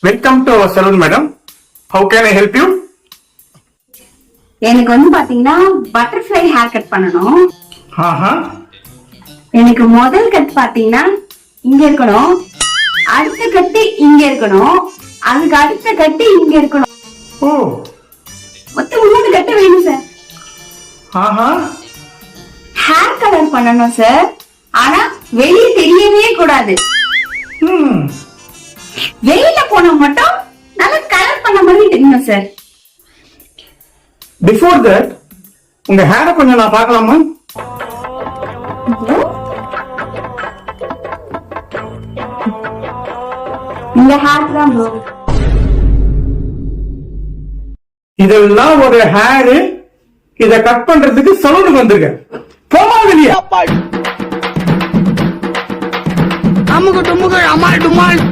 Welcome to our salon madam. How can I help you? எனக்கு வந்து பாத்தீங்கன்னா butterfly hair cut பண்ணணும். ஆஹா. எனக்கு முதல் கட் பாத்தீங்கன்னா இங்க இருக்கணும், அடுத்த கட்டு இங்க இருக்கணும், அதுக்கு அடுத்த கட்டு இங்க இருக்கணும். ஓ. மொத்தம் 3 கட்டு வேணும் சார். ஆஹா. ஹேர் கலர் பண்ணணும் சார். ஆனா வெளியே தெரியவே கூடாது. வெளியில போனா மட்டும் நல்லா கலர் பண்ண மாதிரி தெரியணும் சார். பிஃபோர் தட் உங்க ஹேரை கொஞ்சம் நான் பார்க்கலாமா? இந்த ஹேர் தான் ப்ரோ. இதெல்லாம் ஒரு ஹேரு. இத கட் பண்றதுக்கு சலூனுக்கு வந்திருக்கேன். போமா வெளியே. அமுகு டுமுகு அமால் டுமால்.